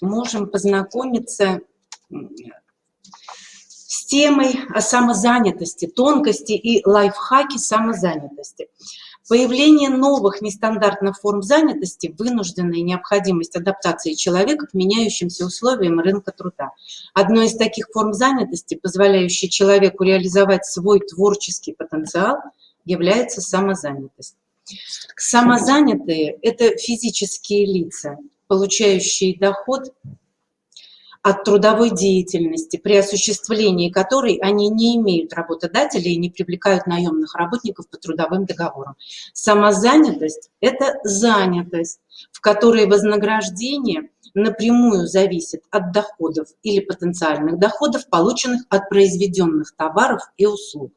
можем познакомиться с темой о самозанятости, тонкости и лайфхаки самозанятости. Появление новых нестандартных форм занятости – вынужденная необходимость адаптации человека к меняющимся условиям рынка труда. Одной из таких форм занятости, позволяющей человеку реализовать свой творческий потенциал, является самозанятость. Самозанятые – это физические лица, получающие доход от трудовой деятельности, при осуществлении которой они не имеют работодателя и не привлекают наемных работников по трудовым договорам. Самозанятость – это занятость, в которой вознаграждение напрямую зависит от доходов или потенциальных доходов, полученных от произведенных товаров и услуг.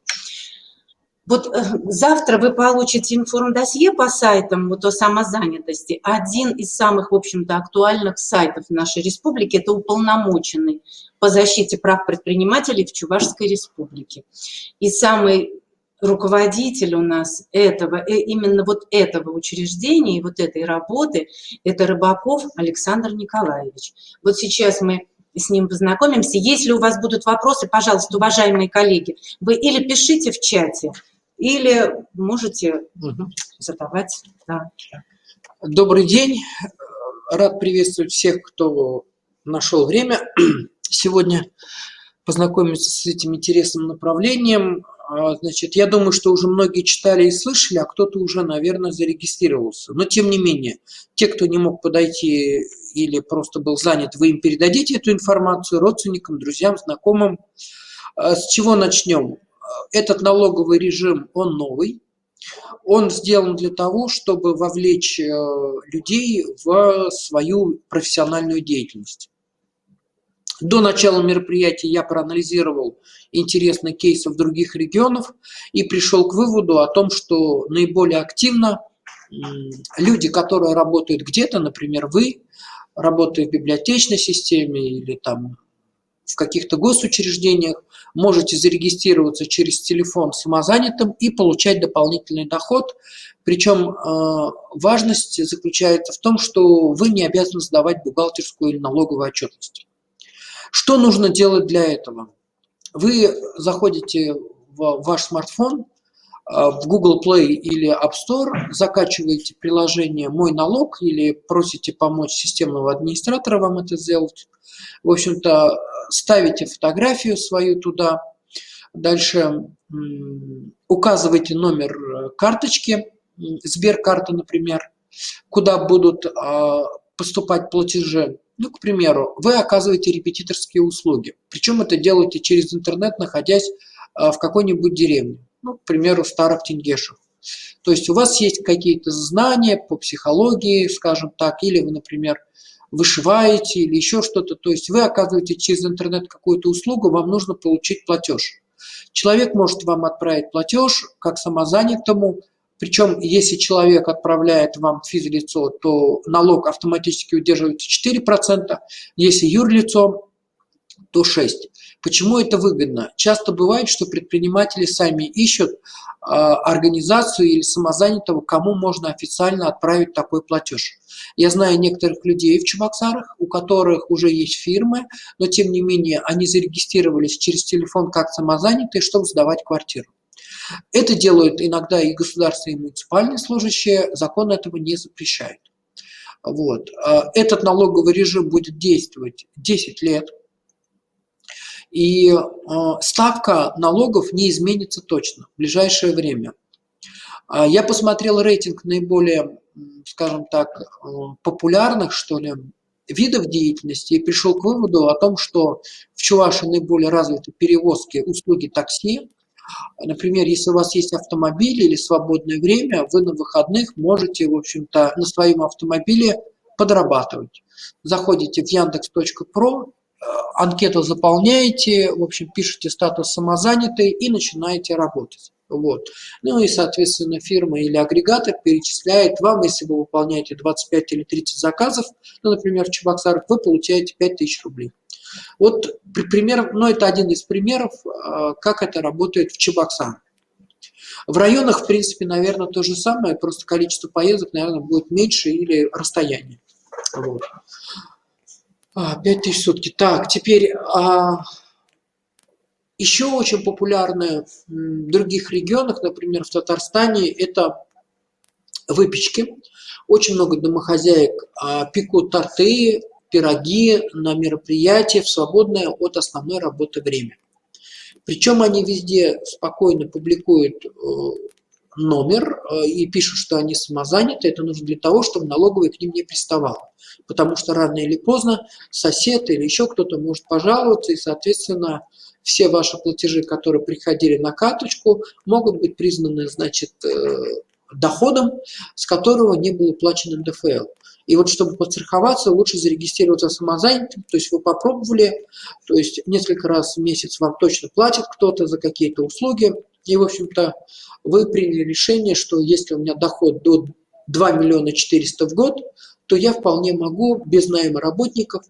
Вот завтра вы получите информдосье по сайтам о самозанятости. Один из самых, в общем-то, актуальных сайтов нашей республики – это уполномоченный по защите прав предпринимателей в Чувашской республике. И самый руководитель у нас именно этого учреждения и вот этой работы – это Рыбаков Александр Николаевич. Вот сейчас мы с ним познакомимся. Если у вас будут вопросы, пожалуйста, уважаемые коллеги, вы или пишите в чате, или можете задавать. Да. Добрый день. Рад приветствовать всех, кто нашел время сегодня познакомиться с этим интересным направлением. Значит, я думаю, что уже многие читали и слышали, а кто-то уже, наверное, зарегистрировался. Но, тем не менее, те, кто не мог подойти или просто был занят, вы им передадите эту информацию родственникам, друзьям, знакомым. С чего начнем? Этот налоговый режим, он новый. Он сделан для того, чтобы вовлечь людей в свою профессиональную деятельность. До начала мероприятия я проанализировал интересные кейсы в других регионах и пришел к выводу о том, что наиболее активно люди, которые работают где-то, например, вы, работая в библиотечной системе или там в каких-то госучреждениях, можете зарегистрироваться через телефон самозанятым и получать дополнительный доход. Причем важность заключается в том, что вы не обязаны сдавать бухгалтерскую или налоговую отчетность. Что нужно делать для этого? Вы заходите в ваш смартфон, в Google Play или App Store, закачиваете приложение «Мой налог» или просите помочь системного администратора вам это сделать. В общем-то, ставите фотографию свою туда, дальше указываете номер карточки, Сберкарта, например, куда будут поступать платежи. Ну, к примеру, вы оказываете репетиторские услуги. Причем это делаете через интернет, находясь в какой-нибудь деревне. Ну, к примеру, Старых-Тенгешев. То есть у вас есть какие-то знания по психологии, скажем так, или вы, например, вышиваете или еще что-то. То есть вы оказываете через интернет какую-то услугу, вам нужно получить платеж. Человек может вам отправить платеж как самозанятому. Причем, если человек отправляет вам физлицо, то налог автоматически удерживается 4%, если юрлицо, то 6%. Почему это выгодно? Часто бывает, что предприниматели сами ищут организацию или самозанятого, кому можно официально отправить такой платеж. Я знаю некоторых людей в Чебоксарах, у которых уже есть фирмы, но тем не менее они зарегистрировались через телефон как самозанятые, чтобы сдавать квартиру. Это делают иногда и государственные, и муниципальные служащие, закон этого не запрещает. Вот. Этот налоговый режим будет действовать 10 лет, и ставка налогов не изменится точно в ближайшее время. Я посмотрел рейтинг наиболее, скажем так, популярных, что ли, видов деятельности и пришел к выводу о том, что в Чувашии наиболее развиты перевозки, услуги такси. Например, если у вас есть автомобиль или свободное время, вы на выходных можете, в общем-то, на своем автомобиле подрабатывать. Заходите в Яндекс.Про, анкету заполняете, в общем, пишите статус самозанятый и начинаете работать. Вот. Ну и, соответственно, фирма или агрегатор перечисляет вам, если вы выполняете 25 или 30 заказов, ну, например, в Чебоксарах, вы получаете 5000 рублей. Вот пример, ну, это один из примеров, как это работает в Чебоксарах. В районах, в принципе, наверное, то же самое, просто количество поездок, наверное, будет меньше или расстояние. Вот. 5000 в сутки. Так, теперь еще очень популярны в других регионах, например, в Татарстане, это выпечки. Очень много домохозяек пекут торты, пироги на мероприятия в свободное от основной работы время. Причем они везде спокойно публикуют номер и пишут, что они самозаняты. Это нужно для того, чтобы налоговая к ним не приставала. Потому что рано или поздно сосед или еще кто-то может пожаловаться, и, соответственно, все ваши платежи, которые приходили на карточку, могут быть признаны, значит, доходом, с которого не было уплачено НДФЛ. И вот чтобы подстраховаться, лучше зарегистрироваться самозанятым, то есть вы попробовали, то есть несколько раз в месяц вам точно платит кто-то за какие-то услуги, и, в общем-то, вы приняли решение, что если у меня доход до 2 миллиона 400 в год, то я вполне могу без найма работников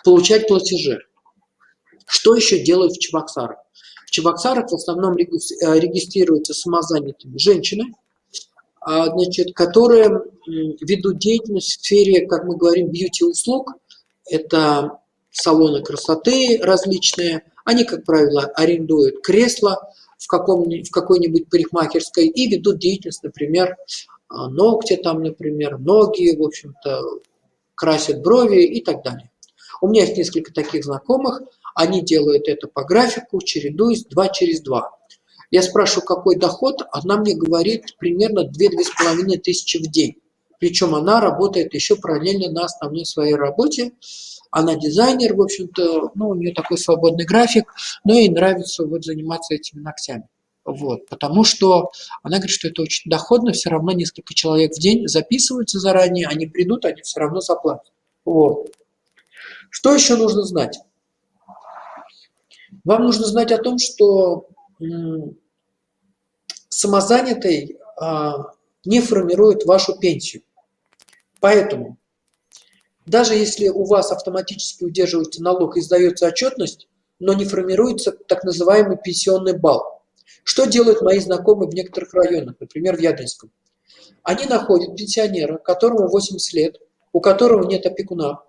получать платежи. Что еще делают в Чебоксарах? В Чебоксарах в основном регистрируются самозанятыми женщины, значит, которые ведут деятельность в сфере, как мы говорим, бьюти-услуг. Это салоны красоты различные. Они, как правило, арендуют кресла в какой-нибудь парикмахерской и ведут деятельность, например, ногти там, например, ноги, в общем-то, красят брови и так далее. У меня есть несколько таких знакомых. Они делают это по графику, чередуясь 2 через 2. Я спрашиваю, какой доход, она мне говорит примерно 2-2,5 тысячи в день. Причем она работает еще параллельно на основной своей работе. Она дизайнер, в общем-то, ну, у нее такой свободный график, но ей нравится вот заниматься этими ногтями. Вот, потому что она говорит, что это очень доходно, все равно несколько человек в день записываются заранее, они придут, они все равно заплатят. Вот. Что еще нужно знать? Вам нужно знать о том, что самозанятый не формирует вашу пенсию. Поэтому, даже если у вас автоматически удерживается налог и сдается отчетность, но не формируется так называемый пенсионный балл. Что делают мои знакомые в некоторых районах, например, в Ядинском? Они находят пенсионера, которому 80 лет, у которого нет опекуна,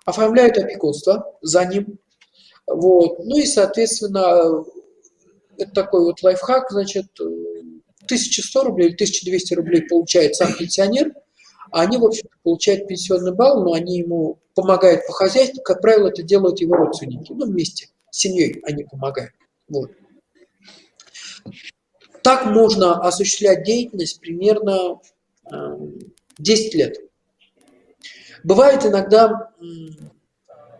оформляют опекунство за ним. Вот. Ну и, соответственно, это такой вот лайфхак, значит, 1100 рублей или 1200 рублей получает сам пенсионер, а они, в общем-то, получают пенсионный балл, но они ему помогают по хозяйству, как правило, это делают его родственники, ну, вместе с семьей они помогают. Вот. Так можно осуществлять деятельность примерно 10 лет. Бывает иногда,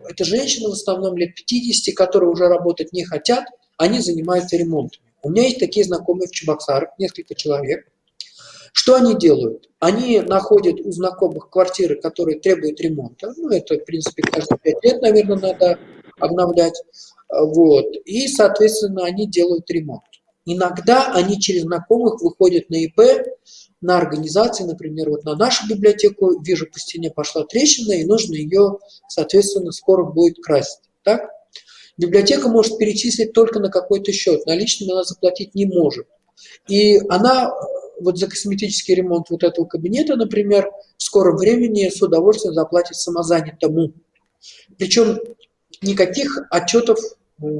это женщины в основном лет 50, которые уже работать не хотят, они занимаются ремонтом. У меня есть такие знакомые в Чебоксарах, несколько человек. Что они делают? Они находят у знакомых квартиры, которые требуют ремонта. Ну, это, в принципе, каждые 5 лет, наверное, надо обновлять. Вот. И, соответственно, они делают ремонт. Иногда они через знакомых выходят на ИП, на организации, например, вот на нашу библиотеку, вижу, по стене пошла трещина, и нужно ее, соответственно, скоро будет красить. Так? Библиотека может перечислить только на какой-то счет, наличными она заплатить не может. И она вот за косметический ремонт вот этого кабинета, например, в скором времени с удовольствием заплатит самозанятому. Причем никаких отчетов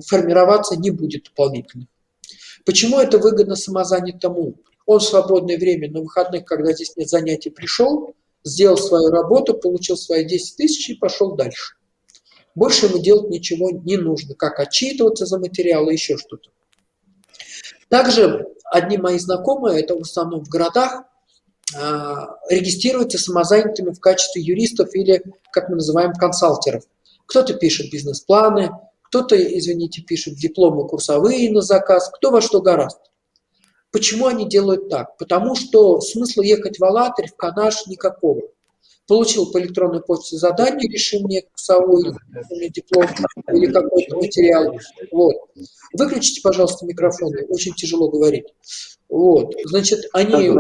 формироваться не будет дополнительно. Почему это выгодно самозанятому? Он в свободное время на выходных, когда здесь нет занятий, пришел, сделал свою работу, получил свои 10 тысяч и пошел дальше. Больше ему делать ничего не нужно, как отчитываться за материалы, еще что-то. Также одни мои знакомые, это в основном в городах, регистрируются самозанятыми в качестве юристов или, как мы называем, консалтеров. Кто-то пишет бизнес-планы, кто-то, извините, пишет дипломы курсовые на заказ, кто во что гораздо. Почему они делают так? Потому что смысла ехать в Алатырь, в Канаш никакого. Получил по электронной почте задание, реши мне курсовой диплом или какой-то материал. Вот. Выключите, пожалуйста, микрофон, очень тяжело говорить. Вот. Значит, они...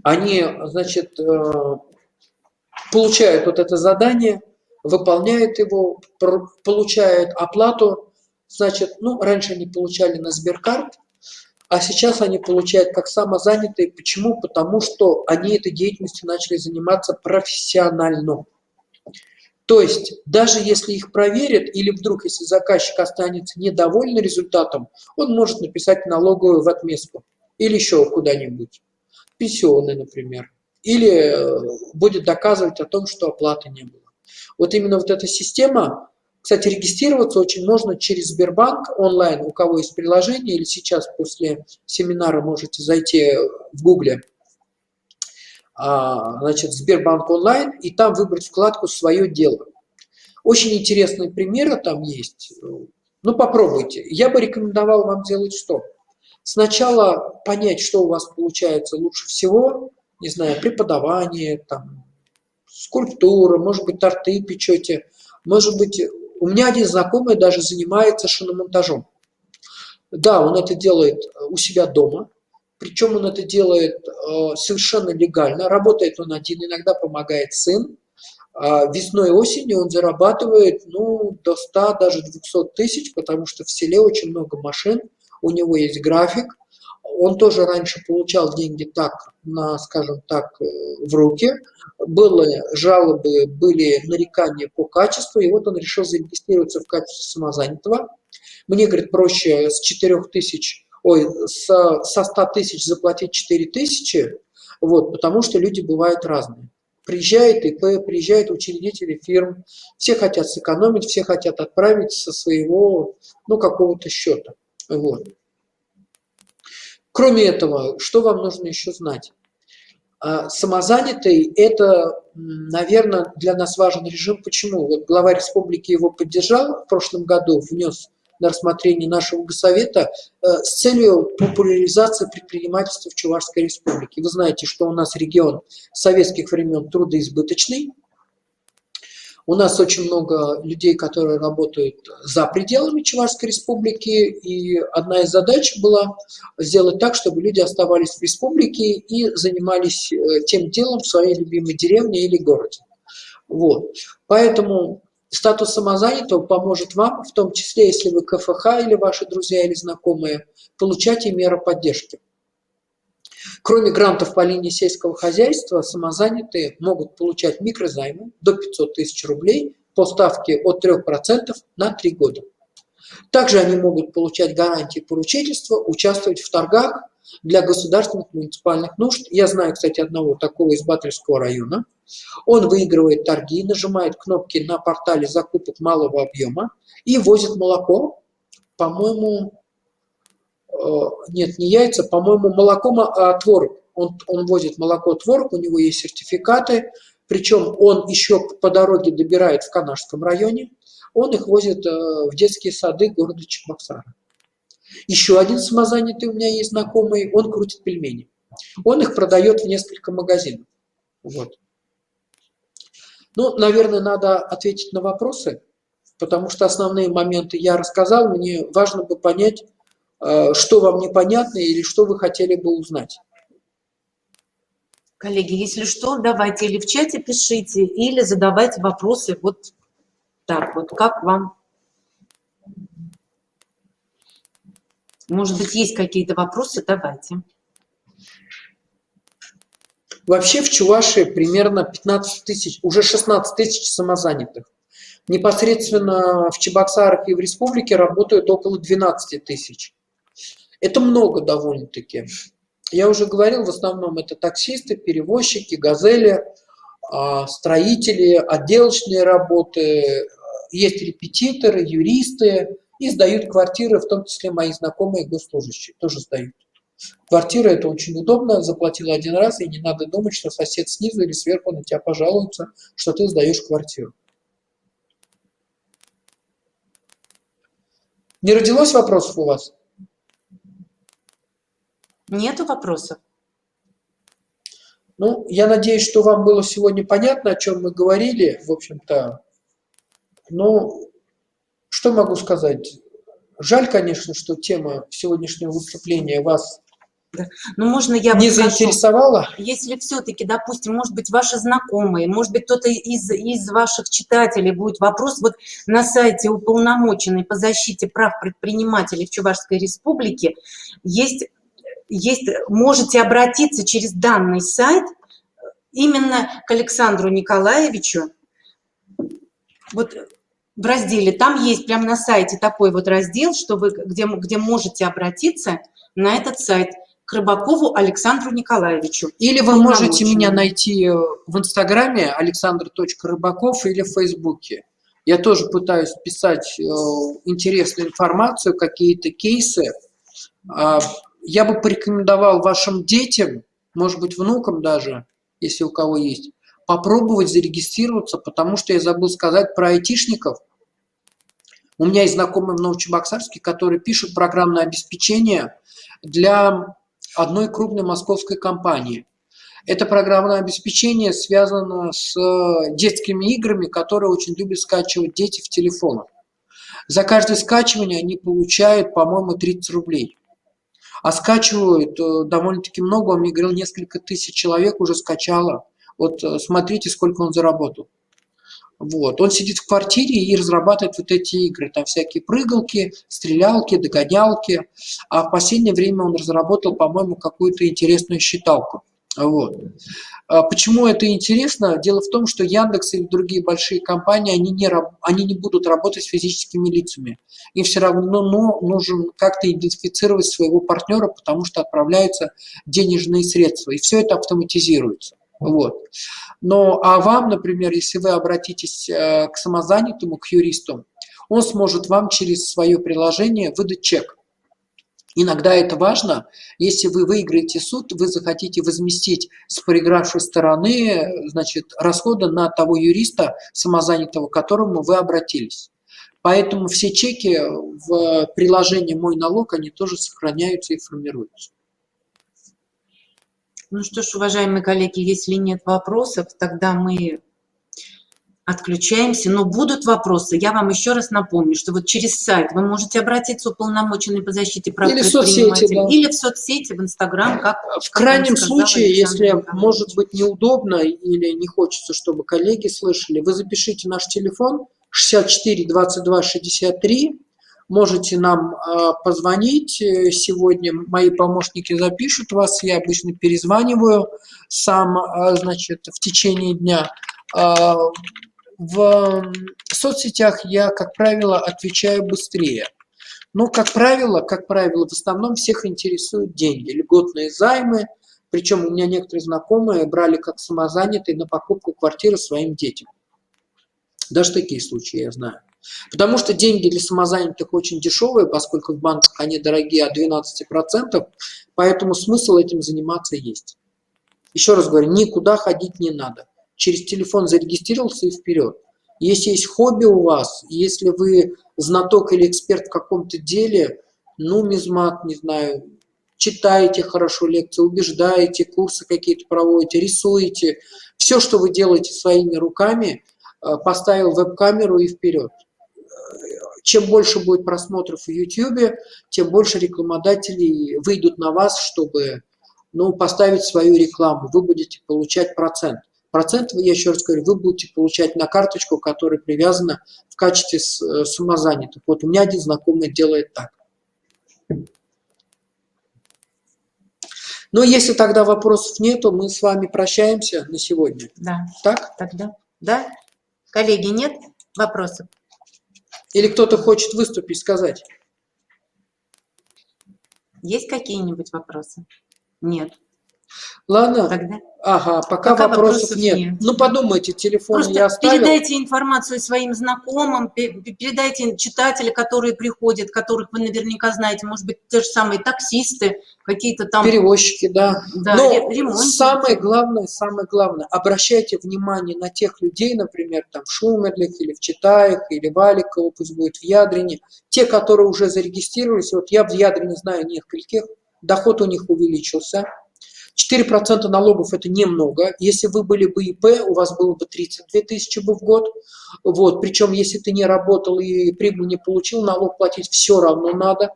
Они, значит, получают вот это задание, выполняют его, получают оплату, Значит, ну, раньше они получали на Сберкарт, а сейчас они получают как самозанятые. Почему? Потому что они этой деятельностью начали заниматься профессионально. То есть, даже если их проверят, или вдруг, если заказчик останется недоволен результатом, он может написать налоговую в отместку. Или еще куда-нибудь. Пенсионный, например. Или будет доказывать о том, что оплаты не было. Вот именно вот эта система, кстати, регистрироваться очень можно через Сбербанк онлайн, у кого есть приложение, или сейчас после семинара можете зайти в Гугле, значит, Сбербанк онлайн, и там выбрать вкладку «Свое дело». Очень интересные примеры там есть. Ну, попробуйте. Я бы рекомендовал вам делать что? Сначала понять, что у вас получается лучше всего, не знаю, преподавание, там, скульптура, может быть, торты печете, может быть, у меня один знакомый даже занимается шиномонтажом. Да, он это делает у себя дома, причем он это делает совершенно легально, работает он один, иногда помогает сын. Весной и осенью он зарабатывает ну, до 100, даже 200 тысяч, потому что в селе очень много машин, у него есть график. Он тоже раньше получал деньги так, скажем так, в руки. Были жалобы, были нарекания по качеству, и вот он решил зарегистрироваться в качестве самозанятого. Мне, говорит, проще с 4 тысяч, со 100 тысяч заплатить 4 тысячи, вот, потому что люди бывают разные. Приезжает ИП, приезжают учредители фирм, все хотят сэкономить, все хотят отправить со своего, ну, какого-то счета. Вот. Кроме этого, что вам нужно еще знать? Самозанятый – это, наверное, для нас важен режим. Почему? Вот глава республики его поддержал в прошлом году, внес на рассмотрение нашего госсовета с целью популяризации предпринимательства в Чувашской республике. Вы знаете, что у нас регион советских времен трудоизбыточный. У нас очень много людей, которые работают за пределами Чувашской республики, и одна из задач была сделать так, чтобы люди оставались в республике и занимались тем делом в своей любимой деревне или городе. Вот. Поэтому статус самозанятого поможет вам, в том числе, если вы КФХ или ваши друзья или знакомые, получать и меры поддержки. Кроме грантов по линии сельского хозяйства, самозанятые могут получать микрозаймы до 500 тысяч рублей по ставке от 3% на 3 года. Также они могут получать гарантии поручительства, участвовать в торгах для государственных муниципальных нужд. Я знаю, кстати, одного такого из Батревского района. Он выигрывает торги, нажимает кнопки на портале закупок малого объема и возит молоко, по-моему, нет, не яйца, по-моему, молоко, творог. Он возит молоко, творог, у него есть сертификаты, причем он еще по дороге добирает в Канашском районе, он их возит в детские сады города Чебоксара. Еще один самозанятый у меня есть знакомый, он крутит пельмени. Он их продает в несколько магазинов. Вот. Ну, наверное, надо ответить на вопросы, потому что основные моменты я рассказал, мне важно бы понять, что вам непонятно или что вы хотели бы узнать. Коллеги, если что, давайте или в чате пишите, или задавайте вопросы вот так вот, как вам. Может быть, есть какие-то вопросы, давайте. Вообще в Чувашии примерно 15 тысяч, уже 16 тысяч самозанятых. Непосредственно в Чебоксарах и в республике работают около 12 тысяч. Это много довольно-таки. Я уже говорил, в основном это таксисты, перевозчики, газели, строители, отделочные работы, есть репетиторы, юристы, и сдают квартиры, в том числе мои знакомые госслужащие тоже сдают. Квартира – это очень удобно, заплатил один раз, и не надо думать, что сосед снизу или сверху на тебя пожалуется, что ты сдаешь квартиру. Не родилось вопросов у вас? Нету вопросов? Ну, я надеюсь, что вам было сегодня понятно, о чем мы говорили, в общем-то. Ну, что могу сказать? Жаль, конечно, что тема сегодняшнего выступления вас Да. Ну, можно я Не вот скажу, заинтересовало? если все-таки, допустим, может быть, ваши знакомые, может быть, кто-то из ваших читателей будет вопрос, вот на сайте уполномоченной по защите прав предпринимателей в Чувашской Республике можете обратиться через данный сайт именно к Александру Николаевичу. Вот в разделе, там есть прямо на сайте такой вот раздел, где можете обратиться на этот сайт к Рыбакову Александру Николаевичу. Или вы можете меня найти в Инстаграме Александр.Рыбаков или в Фейсбуке. Я тоже пытаюсь писать интересную информацию, какие-то кейсы. Я бы порекомендовал вашим детям, может быть, внукам даже, если у кого есть, попробовать зарегистрироваться, потому что я забыл сказать про айтишников. У меня есть знакомый в Новочебоксарске, который пишет программное обеспечение для одной крупной московской компании. Это программное обеспечение связано с детскими играми, которые очень любят скачивать дети в телефонах. За каждое скачивание они получают, по-моему, 30 рублей. А скачивают довольно-таки много. Он мне говорил, несколько тысяч человек уже скачало. Вот смотрите, сколько он заработал. Вот. Он сидит в квартире и разрабатывает вот эти игры. Там всякие прыгалки, стрелялки, догонялки. А в последнее время он разработал, по-моему, какую-то интересную считалку. Вот. Почему это интересно? Дело в том, что Яндекс и другие большие компании, они не будут работать с физическими лицами. Им все равно нужно как-то идентифицировать своего партнера, потому что отправляются денежные средства. И все это автоматизируется. Вот. А вам, например, если вы обратитесь к самозанятому, к юристу, он сможет вам через свое приложение выдать чек. Иногда это важно, если вы выиграете суд, вы захотите возместить с проигравшей стороны, значит, расходы на того юриста самозанятого, к которому вы обратились. Поэтому все чеки в приложении «Мой налог», они тоже сохраняются и формируются. Ну что ж, уважаемые коллеги, если нет вопросов, тогда мы отключаемся. Но будут вопросы. Я вам еще раз напомню, что вот через сайт вы можете обратиться уполномоченный по защите прав предпринимателей, или в соцсети, в Инстаграм, как в крайнем сказал случае, Александр если Николаевич. может быть неудобно или не хочется, чтобы коллеги слышали, вы запишите наш телефон 64 22 63. Можете нам позвонить сегодня, мои помощники запишут вас, я обычно перезваниваю сам, значит, в течение дня. В соцсетях я, как правило, отвечаю быстрее. Но, как правило, в основном всех интересуют деньги, льготные займы. Причем у меня некоторые знакомые брали как самозанятые на покупку квартиры своим детям. Даже такие случаи я знаю. Потому что деньги для самозанятых очень дешевые, поскольку в банках они дорогие от 12%, поэтому смысл этим заниматься есть. Еще раз говорю, никуда ходить не надо. Через телефон зарегистрировался и вперед. Если есть хобби у вас, если вы знаток или эксперт в каком-то деле, нумизмат, не знаю, читаете хорошо лекции, убеждаете, курсы какие-то проводите, рисуете, все, что вы делаете своими руками, поставил веб-камеру и вперед. Чем больше будет просмотров в YouTube, тем больше рекламодателей выйдут на вас, чтобы поставить свою рекламу. Вы будете получать процент. Процент, я еще раз говорю, вы будете получать на карточку, которая привязана в качестве самозанятых. Вот у меня один знакомый делает так. Но если тогда вопросов нету, мы с вами прощаемся на сегодня. Да. Так? Тогда. Да? Коллеги, нет вопросов? Или кто-то хочет выступить, сказать? Есть какие-нибудь вопросы? Нет. Ладно. Тогда. Ага, пока вопросов нет. Ну, подумайте, телефон я оставил. Передайте информацию своим знакомым, передайте читателям, которые приходят, которых вы наверняка знаете, может быть, те же самые таксисты, какие-то там... Перевозчики, да. Но ремонтники. самое главное, обращайте внимание на тех людей, например, там в Шумерлих, или в Читаях, или в Аликово, пусть будет в Ядрине, те, которые уже зарегистрировались, вот я в Ядрине знаю нескольких, доход у них увеличился. 4% налогов – это немного. Если вы были бы ИП, у вас было бы 32 тысячи в год. Вот. Причем, если ты не работал и прибыль не получил, налог платить все равно надо.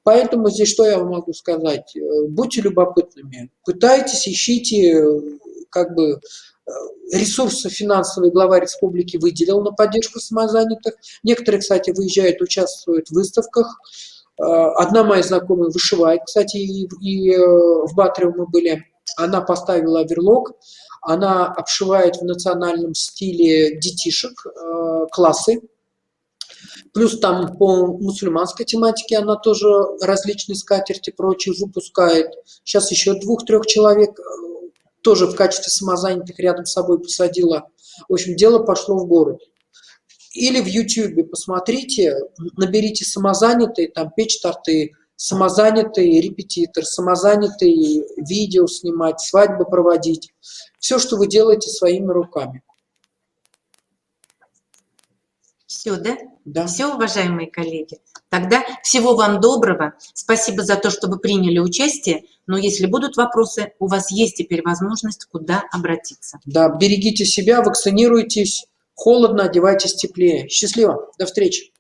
Поэтому здесь что я вам могу сказать? Будьте любопытными, пытайтесь, ищите, как бы ресурсы финансовые глава республики выделил на поддержку самозанятых. Некоторые, кстати, выезжают, участвуют в выставках. Одна моя знакомая вышивает, кстати, и в Батрево мы были. Она поставила оверлок, она обшивает в национальном стиле детишек, классы. Плюс там по мусульманской тематике она тоже различные скатерти и прочее выпускает. Сейчас еще 2-3 человек тоже в качестве самозанятых рядом с собой посадила. В общем, дело пошло в город. Или в YouTube посмотрите, наберите самозанятые, там печь торты, самозанятый репетитор, самозанятый видео снимать, свадьбы проводить. Все, что вы делаете своими руками. Все, да? Да. Все, уважаемые коллеги. Тогда всего вам доброго. Спасибо за то, что вы приняли участие. Но если будут вопросы, у вас есть теперь возможность, куда обратиться. Да, берегите себя, вакцинируйтесь. Холодно, одевайтесь теплее. Счастливо. До встречи.